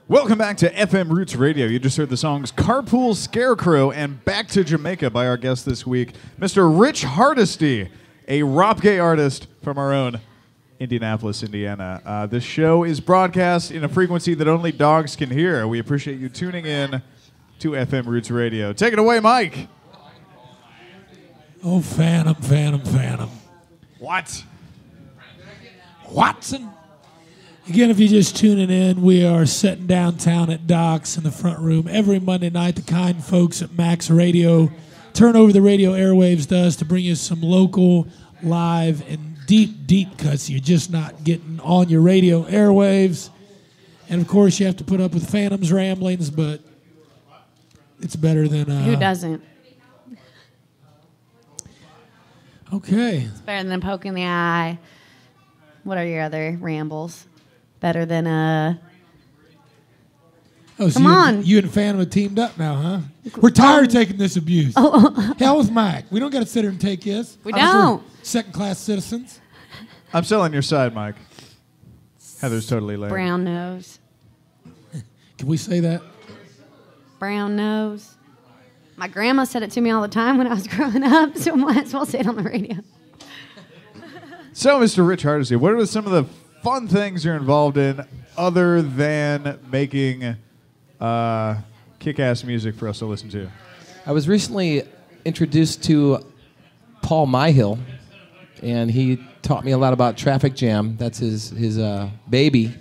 Welcome back to FM Roots Radio. You just heard the songs Carpool Scarecrow and Back to Jamaica by our guest this week, Mr. Rich Hardesty, a Ropke artist from our own Indianapolis, Indiana. This show is broadcast in a frequency that only dogs can hear. We appreciate you tuning in to FM Roots Radio. Take it away, Mike. Oh, Phantom. What? Watson. Again, if you're just tuning in, we are sitting downtown at Doc's in the front room every Monday night. The kind folks at Max Radio turn over the radio airwaves to us to bring you some local, live, and deep cuts you're just not getting on your radio airwaves. And, of course, you have to put up with Phantom's ramblings, but it's better than... Who doesn't? Okay. It's better than poking the eye. What are your other rambles? Better than Oh, so Come on. You and Phantom have teamed up now, huh? We're tired of taking this abuse. Hell with Mike. We don't got to sit here and take this. We don't. Second-class citizens. I'm still on your side, Mike. Heather's totally late. brown nose. Can we say that? Brown nose. My grandma said it to me all the time when I was growing up, so I might as well say it on the radio. So, Mr. Rich Hardesty, what are some of the fun things you're involved in other than making kick-ass music for us to listen to? I was recently introduced to Paul Myhill, and he taught me a lot about traffic jam. That's his baby.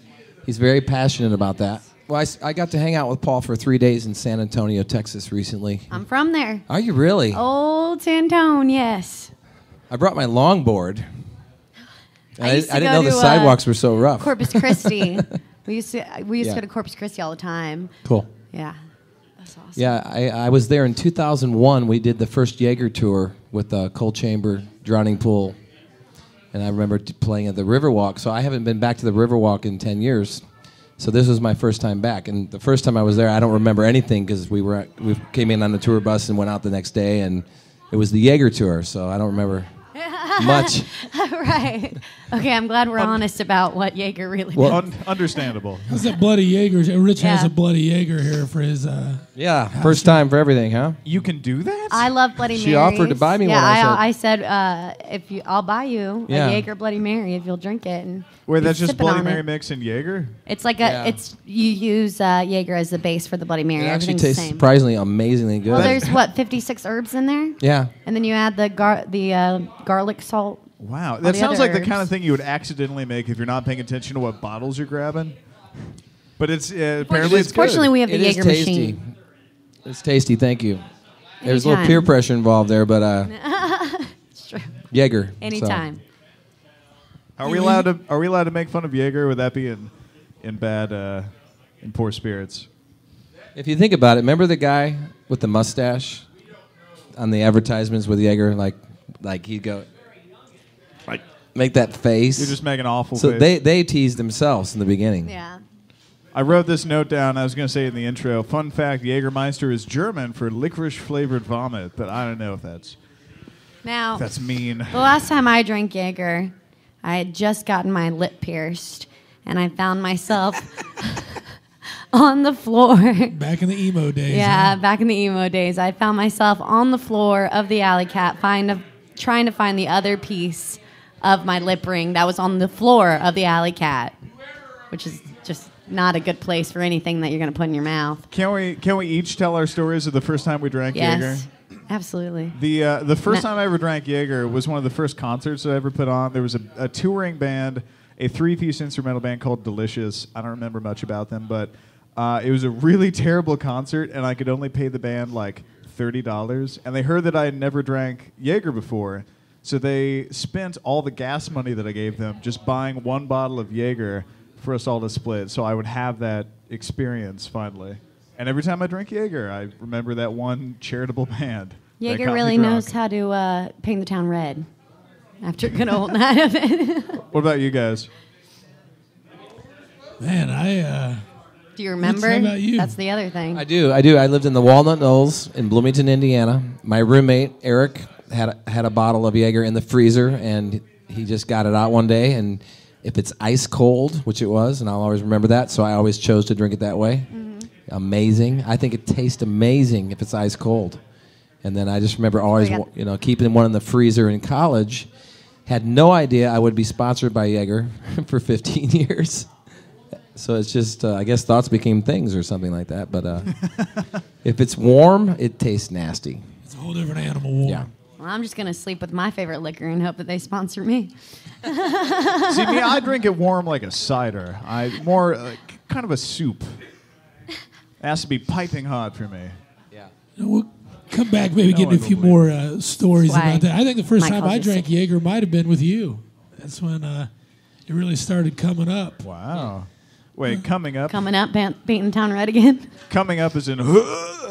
He's very passionate about that. Well, I got to hang out with Paul for 3 days in San Antonio, Texas recently. I'm from there. Are you really? Old Santone, yes. I brought my longboard. I used to didn't go know the to, sidewalks were so rough. Corpus Christi. we used to Yeah. go to Corpus Christi all the time. Cool. Yeah. That's awesome. Yeah, I was there in 2001. We did the first Jaeger tour with Coal Chamber, Drowning Pool. And I remember playing at the Riverwalk. So I haven't been back to the Riverwalk in 10 years. So this was my first time back. And the first time I was there, I don't remember anything because we came in on the tour bus and went out the next day. And it was the Jaeger tour, so I don't remember much. Right. Okay, I'm glad we're honest about what Jaeger really Well, does. Understandable. How's that bloody Jaeger? Rich has Yeah. a bloody Jaeger here for his... Yeah, first time for everything, huh? You can do that? I love Bloody She Marys. offered to buy me yeah, one, I said I'll buy you Yeah. a Jaeger Bloody Mary if you'll drink it. And Wait, be that's just sipping Bloody on Mary it. mix and Jaeger? It's like Yeah. you use Jaeger as the base for the Bloody Mary. It actually Everything's tastes the same. surprisingly amazingly good. Well, there's 56 herbs in there, Yeah. and then you add the garlic salt. Wow. All That the sounds other like the kind of herbs. thing you would accidentally make if you're not paying attention to what bottles you're grabbing. But it's apparently it's good. Fortunately, we have the It is Jaeger tasty. machine. It's tasty, thank you. There's a little Anytime. peer pressure involved there, but It's true. Jaeger. so. Anytime. Are we allowed to make fun of Jaeger? Would that be in bad in poor spirits? If you think about it, remember the guy with the mustache on the advertisements with Jaeger? Like he'd go, like, make that face. You're just making an awful so face. they teased themselves in the beginning. Yeah. I wrote this note down. I was going to say it in the intro. Fun fact, Jägermeister is German for licorice-flavored vomit, but I don't know if that's Now, mean. the last time I drank Jaeger, I had just gotten my lip pierced, and I found myself on the floor. back in the emo days. Yeah, huh? back in the emo days, I found myself on the floor of the alley cat, trying to find the other piece of my lip ring that was on the floor of the alley cat, which is just not a good place for anything that you're going to put in your mouth. Can we each tell our stories of the first time we drank Jaeger? Yes, absolutely. The first time I ever drank Jaeger was one of the first concerts I ever put on. There was a touring band, a 3-piece instrumental band called Delicious. I don't remember much about them, but it was a really terrible concert, and I could only pay the band like $30. And they heard that I had never drank Jaeger before, so they spent all the gas money that I gave them just buying one bottle of Jaeger for us all to split, so I would have that experience finally. And every time I drink Jaeger, I remember that one charitable band. that Jaeger got me really drunk. knows how to paint the town red after a good old night of it. What about you guys? Man, Do you remember? How about you? That's the other thing. I do. I lived in the Walnut Knolls in Bloomington, Indiana. My roommate Eric had a bottle of Jaeger in the freezer, and he just got it out one day, and If it's ice cold, which it was, and I'll always remember that, so I always chose to drink it that way. Amazing. I think it tastes amazing if it's ice cold. And then I just remember always, keeping one in the freezer in college. Had no idea I would be sponsored by Jaeger for 15 years. So it's just, I guess thoughts became things or something like that. But if it's warm, it tastes nasty. It's a whole different animal, warm. Yeah. Well, I'm just going to sleep with my favorite liquor and hope that they sponsor me. See, me, I drink it warm like a cider. More kind of a soup. It has to be piping hot for me. Yeah. We'll come back, maybe get into a few more stories about that. I think the first time I drank Jaeger might have been with you. That's when it really started coming up. Wow. Wait, coming up? Coming up, Painting Town Red again. Coming up as in,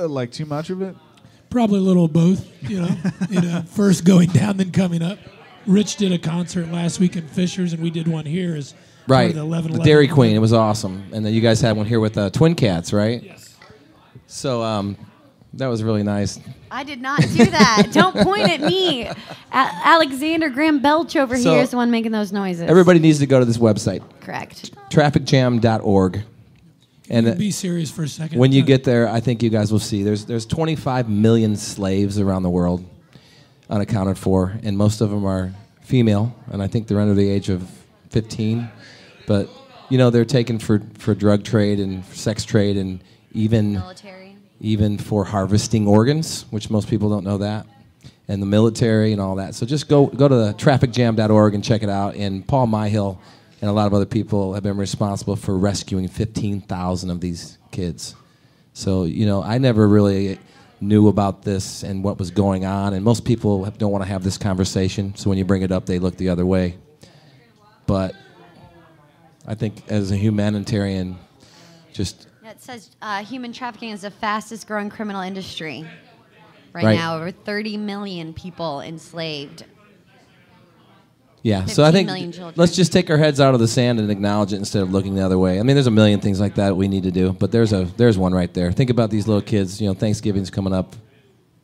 like too much of it? Probably a little of both, first going down, then coming up. Rich did a concert last week in Fishers, and we did one here. Right, the Dairy Queen. It was awesome. And then you guys had one here with Twin Cats, right? Yes. So that was really nice. I did not do that. Don't point at me. Alexander Graham Belch over here is the one making those noises. Everybody needs to go to this website. Correct. Trafficjam.org. And be serious for a second. When you get there, I think you guys will see. There's 25 million slaves around the world, unaccounted for, and most of them are female, and I think they're under the age of 15. But they're taken for drug trade and sex trade, and even for harvesting organs, which most people don't know that, and the military and all that. So just go to the trafficjam.org and check it out. And Paul Myhill and a lot of other people have been responsible for rescuing 15,000 of these kids. So, I never really knew about this and what was going on, and most people don't want to have this conversation, so when you bring it up, they look the other way. But I think as a humanitarian, just... It says human trafficking is the fastest growing criminal industry right now. Over 30 million people enslaved. Yeah, so I think let's just take our heads out of the sand and acknowledge it instead of looking the other way. I mean, there's a million things like that we need to do, but there's one right there. Think about these little kids. Thanksgiving's coming up,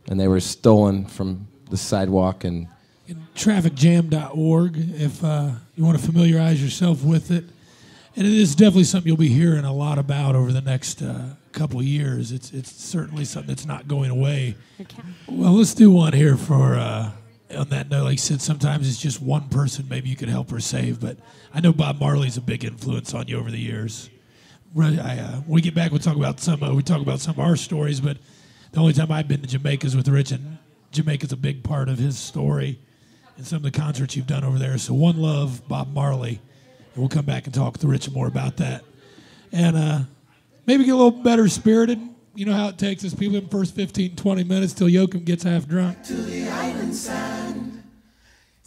and they were stolen from the sidewalk. And trafficjam.org if you want to familiarize yourself with it. And it is definitely something you'll be hearing a lot about over the next couple of years. It's certainly something that's not going away. Okay. Well, let's do one here for... on that note, like I said, sometimes it's just one person maybe you could help or save, but I know Bob Marley's a big influence on you over the years. When we get back, we'll talk about some of our stories, but the only time I've been to Jamaica is with Rich, and Jamaica's a big part of his story and some of the concerts you've done over there. So one love, Bob Marley, and we'll come back and talk to Rich more about that. And maybe get a little better spirited. You know how it takes us people in the first 15, 20 minutes till Joachim gets half drunk. To the island sand,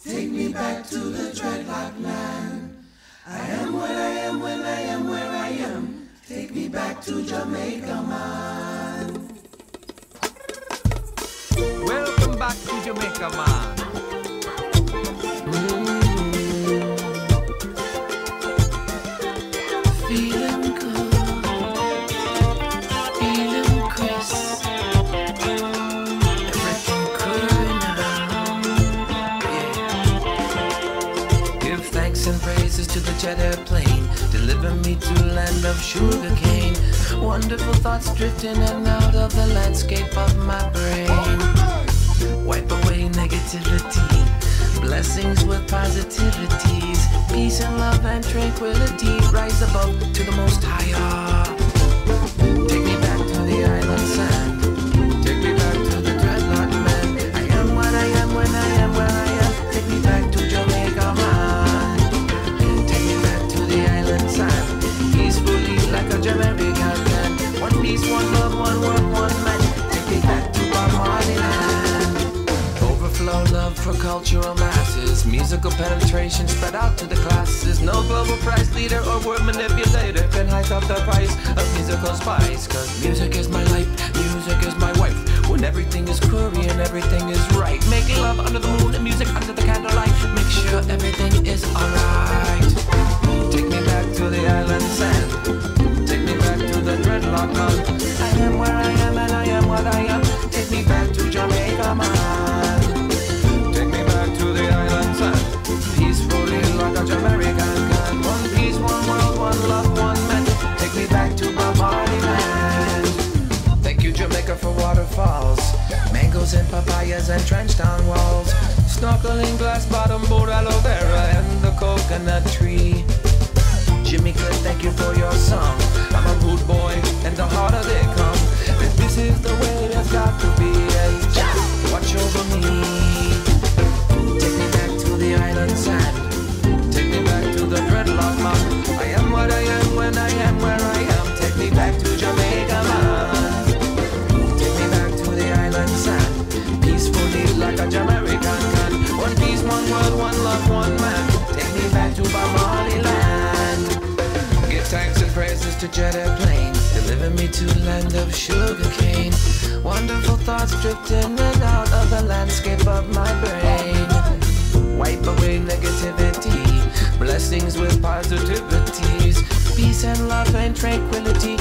take me back to the dreadlock land. I am what I am when I am where I am. Take me back to Jamaica, man. Welcome back to Jamaica, man. Feeling good. And praises to the cheddar plain. Deliver me to land of sugar cane. Wonderful thoughts drifting in and out of the landscape of my brain. Wipe away negativity. Blessings with positivities. Peace and love and tranquility. Rise above to the most higher. Take me back to the island sand. Take me back to the dreadlock man. I am what I am when I am where I am. Take me back to Jamaica, man. Peacefully like a Jamaican man. One peace, one love, one work, one man. Take me back to Bob Marley land. Overflow love for cultural masses. Musical penetration spread out to the classes. No global price leader or word manipulator can hike up the price of musical spice. Cause music is my life, music is my wife. When everything is query and everything is right. Making love under the moon and music under the candlelight. Make sure everything is alright. Take me back to the island sand. Take me back to the dreadlock man. I am where I am and I am what I am. Take me back to Jamaica, man. Take me back to the island sand. Peacefully like a Jamaican can. fires and trench town walls. Snorkeling, glass bottom boat, aloe vera, and the coconut tree. Jimmy Cliff, thank you for your song. I'm a rude boy, and the harder they come. And this is the way it's got to be. And watch over me. Take me back to the island sand. Take me back to the dreadlock man. I am what I am when I am where I am. Take me back to Jamaica, man. Take me back to the island sand. Peacefully like a Jamaican can. One peace, one world, one love, one man. Take me back to Bamali land. Give thanks and praises to jet airplanes, deliver me to land of sugar cane. Wonderful thoughts drift in and out of the landscape of my brain. Wipe away negativity, blessings with positivities, peace and love and tranquility.